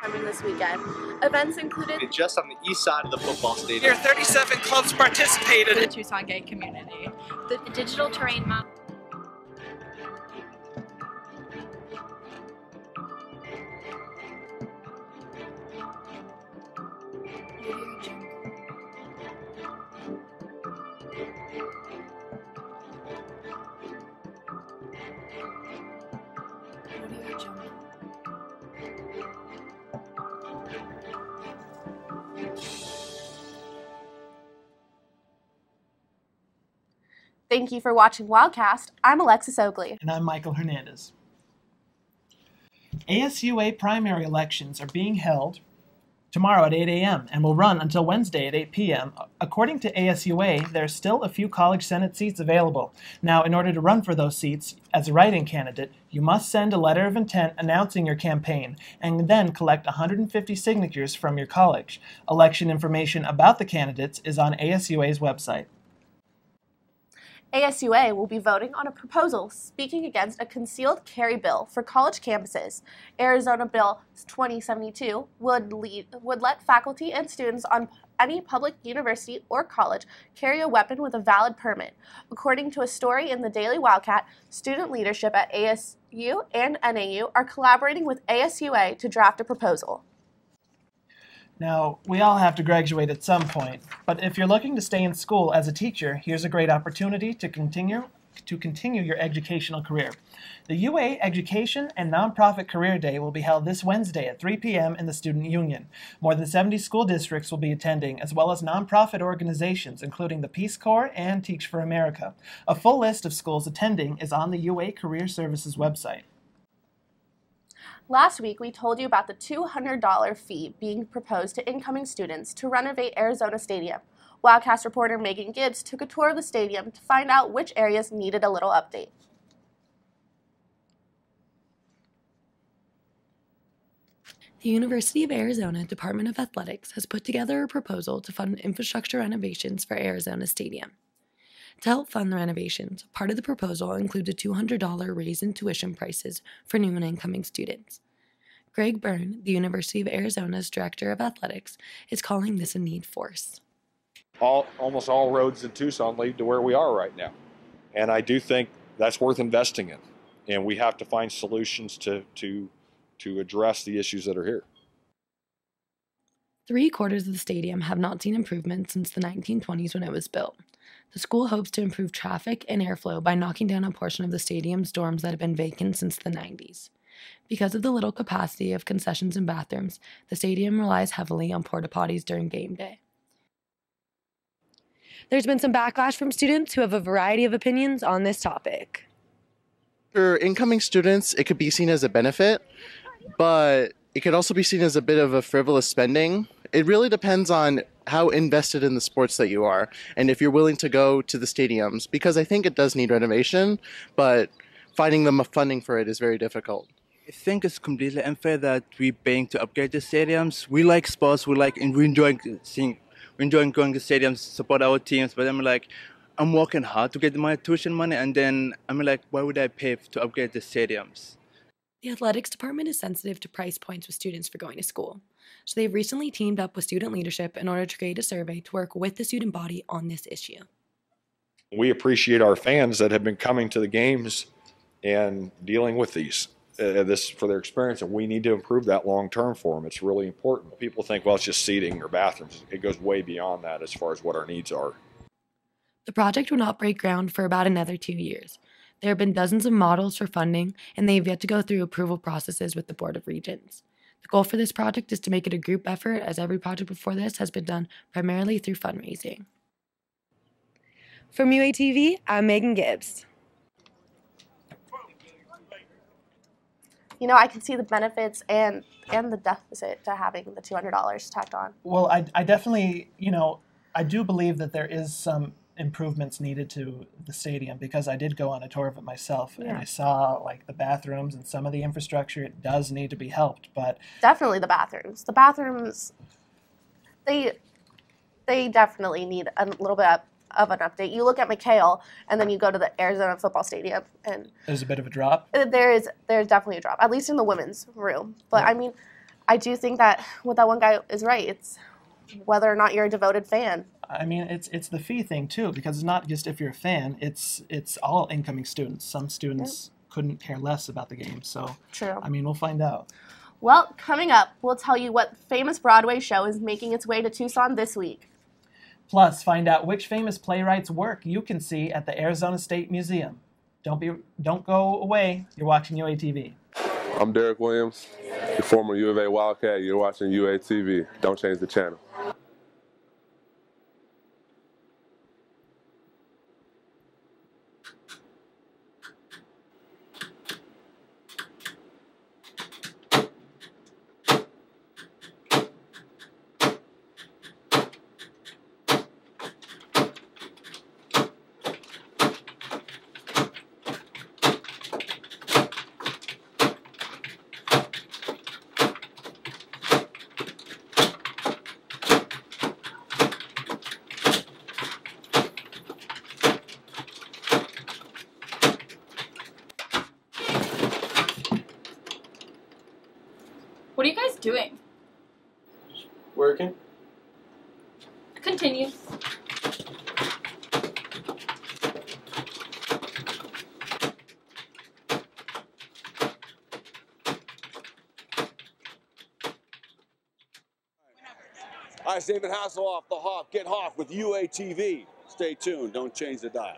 coming this weekend. Events included just on the east side of the football stadium. Here, 37 clubs participated. The Tucson gay community. The digital terrain map. Thank you for watching Wildcast. I'm Alexis Oakley. And I'm Michael Hernandez. ASUA primary elections are being held tomorrow at 8 a.m. and will run until Wednesday at 8 p.m. According to ASUA, there are still a few college senate seats available. Now, in order to run for those seats as a write-in candidate, you must send a letter of intent announcing your campaign and then collect 150 signatures from your college. Election information about the candidates is on ASUA's website. ASUA will be voting on a proposal speaking against a concealed carry bill for college campuses. Arizona Bill 2072 would let faculty and students on any public university or college carry a weapon with a valid permit. According to a story in the Daily Wildcat, student leadership at ASU and NAU are collaborating with ASUA to draft a proposal. Now, we all have to graduate at some point, but if you're looking to stay in school as a teacher, here's a great opportunity to continue your educational career. The UA Education and Nonprofit Career Day will be held this Wednesday at 3 p.m. in the Student Union. More than 70 school districts will be attending, as well as nonprofit organizations, including the Peace Corps and Teach for America. A full list of schools attending is on the UA Career Services website. Last week, we told you about the $200 fee being proposed to incoming students to renovate Arizona Stadium. Wildcast reporter Megan Gibbs took a tour of the stadium to find out which areas needed a little update. The University of Arizona Department of Athletics has put together a proposal to fund infrastructure renovations for Arizona Stadium. To help fund the renovations, part of the proposal includes a $200 raise in tuition prices for new and incoming students. Byrne, the University of Arizona's Director of Athletics, is calling this a need force. Almost all roads in Tucson lead to where we are right now. And I do think that's worth investing in. And we have to find solutions to address the issues that are here. 3/4 of the stadium have not seen improvements since the 1920s when it was built. The school hopes to improve traffic and airflow by knocking down a portion of the stadium's dorms that have been vacant since the 90s. Because of the little capacity of concessions and bathrooms, the stadium relies heavily on porta potties during game day. There's been some backlash from students who have a variety of opinions on this topic. For incoming students, it could be seen as a benefit, but it could also be seen as a bit of a frivolous spending. It really depends on how invested in the sports that you are and if you're willing to go to the stadiums, because I think it does need renovation, but finding the funding for it is very difficult. I think it's completely unfair that we're paying to upgrade the stadiums. We like sports, we enjoy going to stadiums, support our teams, but I'm working hard to get my tuition money, and then why would I pay to upgrade the stadiums? The athletics department is sensitive to price points with students for going to school, so they've recently teamed up with student leadership in order to create a survey to work with the student body on this issue. We appreciate our fans that have been coming to the games and dealing with this for their experience, and we need to improve that long term for them. It's really important. People think, well, it's just seating or bathrooms. It goes way beyond that as far as what our needs are. The project will not break ground for about another 2 years. There have been dozens of models for funding, and they have yet to go through approval processes with the Board of Regents. The goal for this project is to make it a group effort, as every project before this has been done primarily through fundraising. From UATV, I'm Megan Gibbs. You know, I can see the benefits and the deficit to having the $200 tacked on. Well, I definitely, I do believe that there is some improvements needed to the stadium, because I did go on a tour of it myself, and I saw the bathrooms and some of the infrastructure. It does need to be helped, but definitely the bathrooms. The bathrooms, they definitely need a little bit of an update. You look at McHale, and then you go to the Arizona football stadium, and there's a bit of a drop. There's definitely a drop, at least in the women's room. But I mean, I do think that what that one guy is right. It's whether or not you're a devoted fan. I mean, it's the fee thing too, because it's not just if you're a fan. It's all incoming students. Some students couldn't care less about the game. So True. I mean, we'll find out. Well, coming up, we'll tell you what famous Broadway show is making its way to Tucson this week. Plus, find out which famous playwright's work you can see at the Arizona State Museum. Don't go away. You're watching UATV. I'm Derek Williams, the former U of A Wildcat. You're watching UATV. Don't change the channel. What are you guys doing? Working. Continue. Hi, it's David Hasselhoff, the Hoff. Get Hoff with UATV. Stay tuned. Don't change the dial.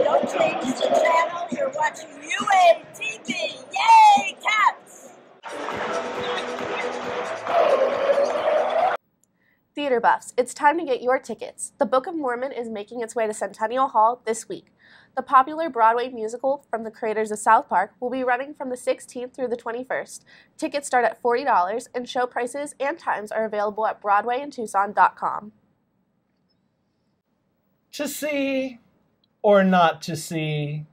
Don't change the channel. You're watching UATV. Yay, Cats! Theater buffs, it's time to get your tickets. The Book of Mormon is making its way to Centennial Hall this week. The popular Broadway musical from the creators of South Park will be running from the 16th through the 21st. Tickets start at $40, and show prices and times are available at BroadwayInTucson.com. To see or not to see,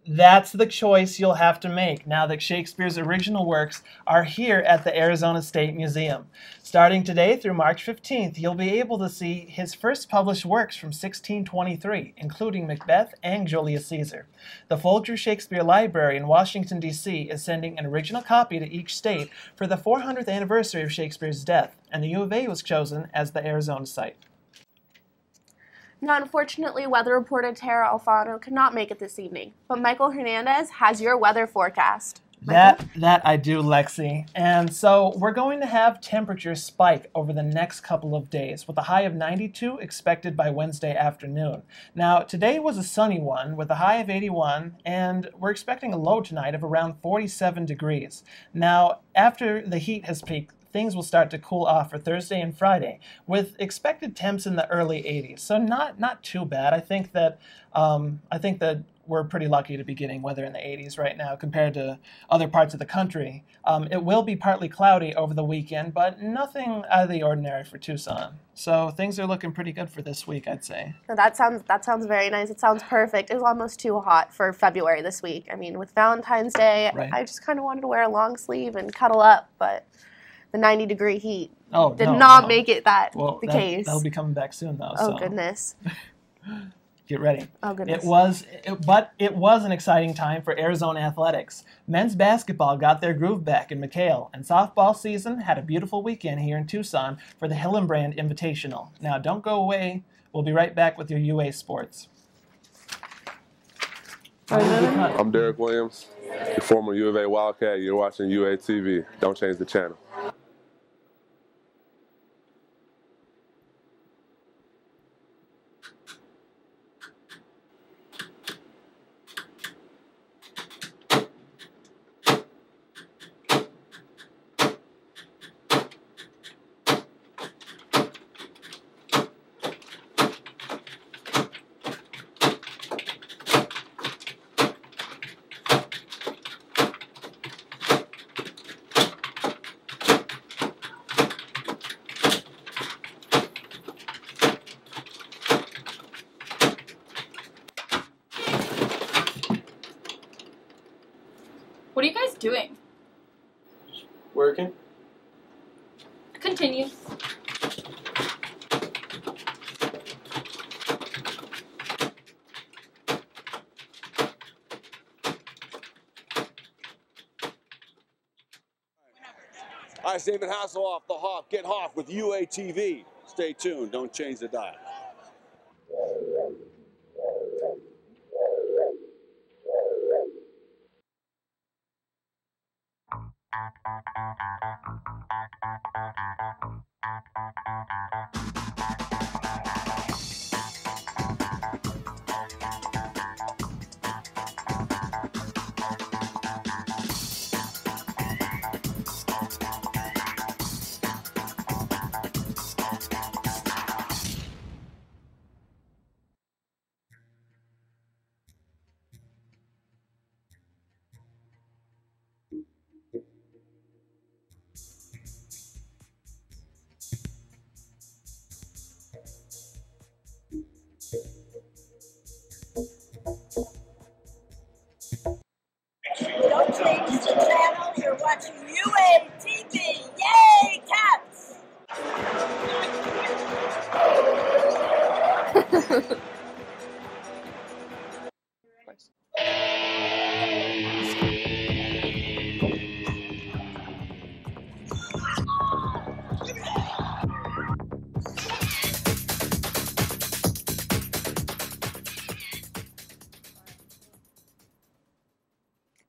that's the choice you'll have to make now that Shakespeare's original works are here at the Arizona State Museum. Starting today through March 15th, you'll be able to see his first published works from 1623, including Macbeth and Julius Caesar. The Folger Shakespeare Library in Washington, D.C. is sending an original copy to each state for the 400th anniversary of Shakespeare's death, and the U of A was chosen as the Arizona site. Now, unfortunately, weather reporter Tara Alfano could not make it this evening, but Michael Hernandez has your weather forecast. That I do, Lexi. And so we're going to have temperatures spike over the next couple of days, with a high of 92 expected by Wednesday afternoon. Now, today was a sunny one with a high of 81, and we're expecting a low tonight of around 47 degrees. Now, after the heat has peaked, things will start to cool off for Thursday and Friday, with expected temps in the early 80s. So not too bad. I think that we're pretty lucky to be getting weather in the 80s right now compared to other parts of the country. It will be partly cloudy over the weekend, but nothing out of the ordinary for Tucson. So things are looking pretty good for this week, I'd say. Now, that sounds very nice. It sounds perfect. It was almost too hot for February this week. I mean, with Valentine's Day, right. I just kind of wanted to wear a long sleeve and cuddle up, but the 90-degree heat did no. not make it the case. That'll be coming back soon, though. Oh, so. goodness. Get ready. Oh, goodness. It was an exciting time for Arizona athletics. Men's basketball got their groove back in McHale, and softball season had a beautiful weekend here in Tucson for the Hillenbrand Invitational. Now, don't go away. We'll be right back with your UA sports. I'm Derek Williams, the former U of A Wildcat. You're watching UATV. Don't change the channel. What are you guys doing? Working? Continue. All right, David Hasselhoff, the Hawk. Get Hoff with UATV. Stay tuned. Don't change the dial. Don't change the channel. You're watching UATV. Yay, Caps!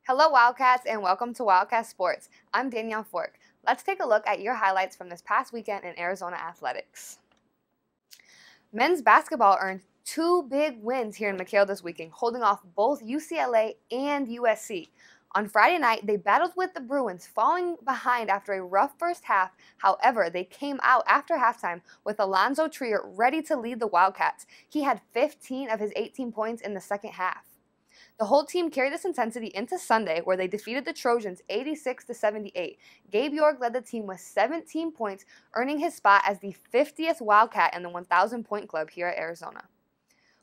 Hello Wildcats and welcome to Wildcast Sports. I'm Danielle Fork. Let's take a look at your highlights from this past weekend in Arizona athletics. Men's basketball earned 2 big wins here in McHale this weekend, holding off both UCLA and USC. On Friday night, they battled with the Bruins, falling behind after a rough first half. However, they came out after halftime with Alonzo Trier ready to lead the Wildcats. He had 15 of his 18 points in the second half. The whole team carried this intensity into Sunday, where they defeated the Trojans 86-78. Gabe York led the team with 17 points, earning his spot as the 50th Wildcat in the 1,000-point club here at Arizona.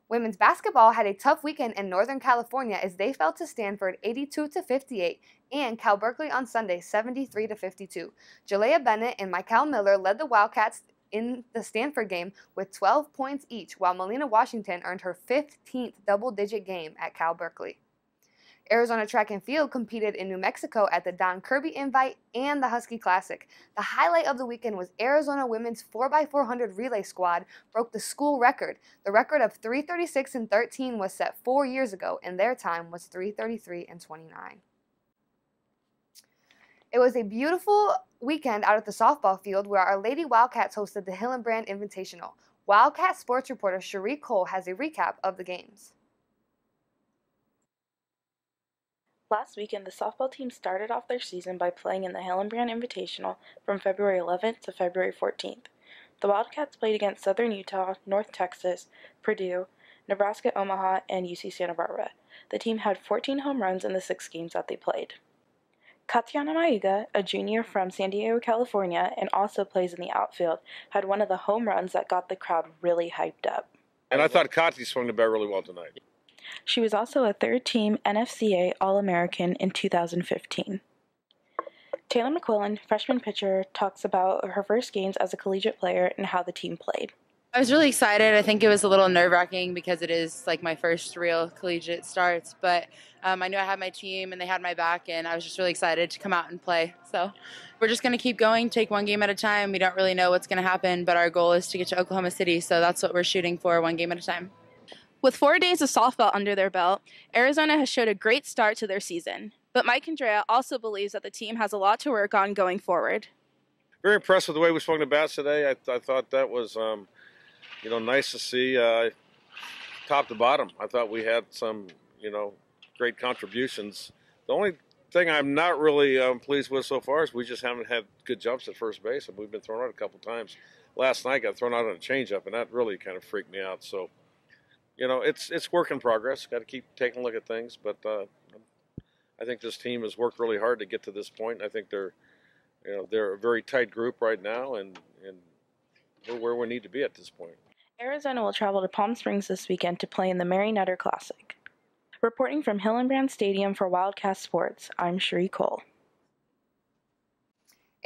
Women's basketball had a tough weekend in Northern California as they fell to Stanford 82-58 and Cal Berkeley on Sunday 73-52. Jalea Bennett and Michael Miller led the Wildcats in the Stanford game with 12 points each, while Melina Washington earned her 15th double-digit game at Cal Berkeley. Arizona Track and Field competed in New Mexico at the Don Kirby Invite and the Husky Classic. The highlight of the weekend was Arizona women's 4x400 relay squad broke the school record. The record of 3:36:13 was set 4 years ago, and their time was 3:33:29. It was a beautiful weekend out at the softball field where our Lady Wildcats hosted the Hillenbrand Invitational. Wildcat sports reporter Cherie Cole has a recap of the games. Last weekend, the softball team started off their season by playing in the Hillenbrand Invitational from February 11th to February 14th. The Wildcats played against Southern Utah, North Texas, Purdue, Nebraska Omaha, and UC Santa Barbara. The team had 14 home runs in the 6 games that they played. Katiana Maiuga, a junior from San Diego, California, and also plays in the outfield, had one of the home runs that got the crowd really hyped up. And I thought Kati swung the bat really well tonight. She was also a third-team NFCA All-American in 2015. Taylor McQuillin, freshman pitcher, talks about her first games as a collegiate player and how the team played. I was really excited. I think it was a little nerve-wracking because it is like my first real collegiate starts, but I knew I had my team and they had my back, and I was just really excited to come out and play. So we're just going to keep going, take one game at a time. We don't really know what's going to happen, but our goal is to get to Oklahoma City, so that's what we're shooting for, one game at a time. With 4 days of softball under their belt, Arizona has showed a great start to their season. But Mike Candrea also believes that the team has a lot to work on going forward. Very impressed with the way we swung the bats today. I thought that was, nice to see top to bottom. I thought we had some, great contributions. The only thing I'm not really pleased with so far is we just haven't had good jumps at first base, and we've been thrown out a couple times. Last night got thrown out on a changeup, and that really kind of freaked me out. So, it's work in progress. Got to keep taking a look at things, but I think this team has worked really hard to get to this point. I think they're a very tight group right now, and we're where we need to be at this point. Arizona will travel to Palm Springs this weekend to play in the Mary Nutter Classic. Reporting from Hillenbrand Stadium for Wildcast Sports, I'm Cherie Cole.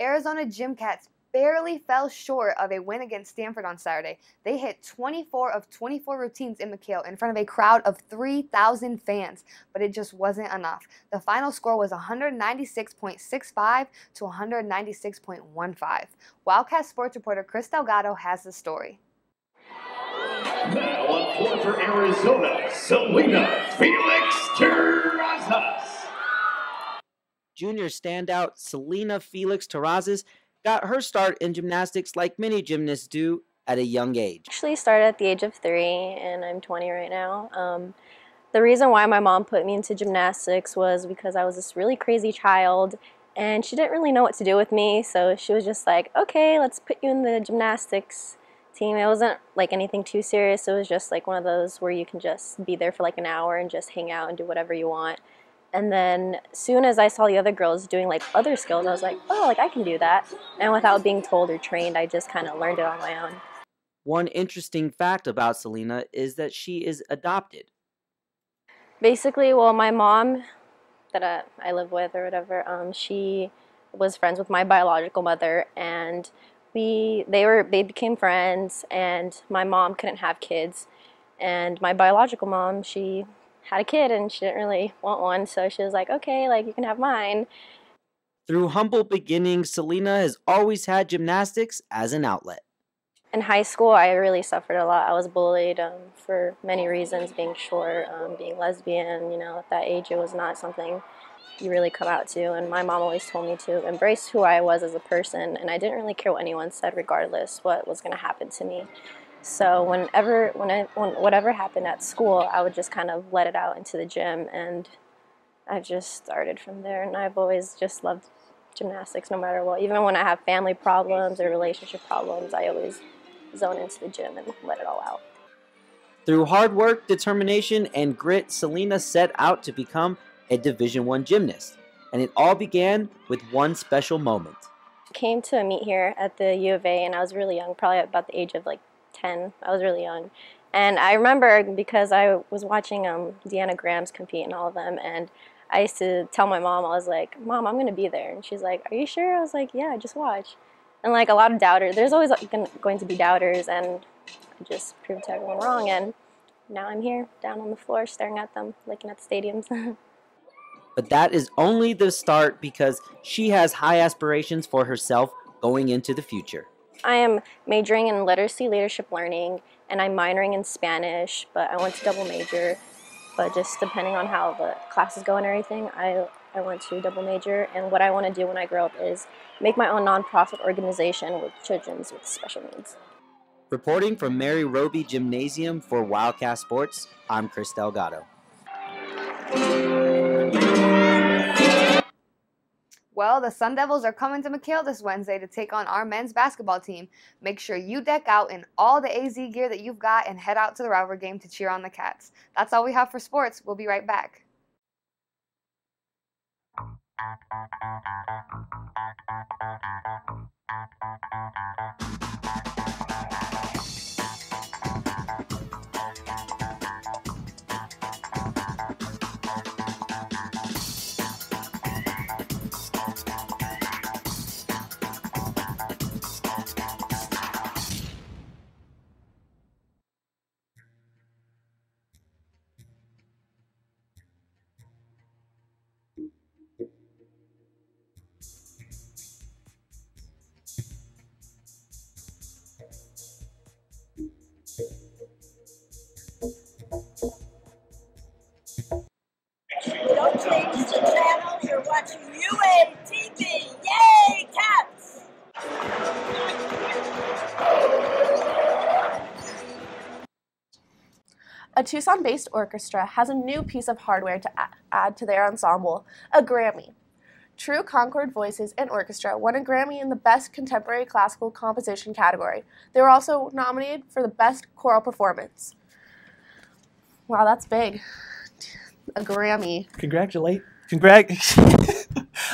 Arizona Gymcats barely fell short of a win against Stanford on Saturday. They hit 24 of 24 routines in McQuillin in front of a crowd of 3,000 fans, but it just wasn't enough. The final score was 196.65 to 196.15. Wildcast Sports reporter Chris Delgado has the story. Now on court for Arizona, Selynna Felix-Terrazas. Junior standout Selynna Felix-Terrazas got her start in gymnastics like many gymnasts do at a young age. Actually started at the age of 3 and I'm 20 right now. The reason why my mom put me into gymnastics was because I was this really crazy child and she didn't really know what to do with me, so she was just like, okay, let's put you in the gymnastics team. It wasn't like anything too serious. It was just like one of those where you can just be there for like an hour and just hang out and do whatever you want. And then soon as I saw the other girls doing like other skills, I was like, oh, like I can do that. And without being told or trained, I just kind of learned it on my own. One interesting fact about Selynna is that she is adopted. Basically, well, my mom that I live with or whatever, she was friends with my biological mother, and they became friends, and my mom couldn't have kids, and my biological mom, she had a kid and she didn't really want one, so she was like, okay, like you can have mine. Through humble beginnings, Selynna has always had gymnastics as an outlet. In high school, I really suffered a lot. I was bullied for many reasons, being short, being lesbian. You know, at that age, it was not something you really come out to, and my mom always told me to embrace who I was as a person, and I didn't really care what anyone said regardless what was going to happen to me. So whatever happened at school, I would just kind of let it out into the gym, and I just started from there, and I've always just loved gymnastics no matter what. Even when I have family problems or relationship problems, I always zone into the gym and let it all out. Through hard work, determination, and grit, Selynna set out to become a Division I gymnast, and it all began with one special moment. I came to a meet here at the U of A, and I was really young, probably about the age of like 10. I was really young. And I remember because I was watching Deanna Graham's compete and all of them, and I used to tell my mom, I was like, Mom, I'm going to be there. And she's like, are you sure? I was like, yeah, just watch. And like a lot of doubters, there's always going to be doubters, and I just proved to everyone wrong. And now I'm here, down on the floor, staring at them, looking at the stadiums. But that is only the start, because she has high aspirations for herself going into the future. I am majoring in literacy, leadership learning, and I'm minoring in Spanish, but I want to double major. But just depending on how the classes go and everything, I want to double major. And what I want to do when I grow up is make my own nonprofit organization with children with special needs. Reporting from Mary Roby Gymnasium for Wildcast Sports, I'm Chris Delgado. Well, the Sun Devils are coming to McHale this Wednesday to take on our men's basketball team. Make sure you deck out in all the AZ gear that you've got and head out to the rivalry game to cheer on the Cats. That's all we have for sports. We'll be right back. Don't change the channel. You're watching UATV. Yay, Caps! A Tucson-based orchestra has a new piece of hardware to add to their ensemble, a Grammy. True Concord Voices and Orchestra won a Grammy in the Best Contemporary Classical Composition category. They were also nominated for the Best Choral Performance. Wow, that's big. A Grammy.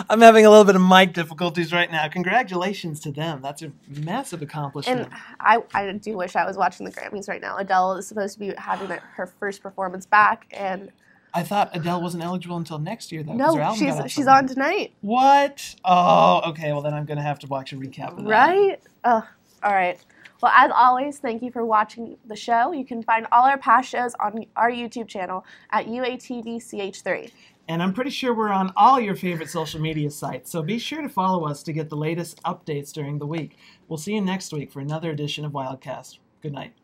I'm having a little bit of mic difficulties right now. Congratulations to them. That's a massive accomplishment. And I do wish I was watching the Grammys right now. Adele is supposed to be having her first performance back, and I thought Adele wasn't eligible until next year, though. 'cause her No, album got out she's so late. on tonight. What? Oh, okay. Well, then I'm going to have to watch a recap of that. Right? All right. Well, as always, thank you for watching the show. You can find all our past shows on our YouTube channel at UATVCH3. And I'm pretty sure we're on all your favorite social media sites, so be sure to follow us to get the latest updates during the week. We'll see you next week for another edition of Wildcast. Good night.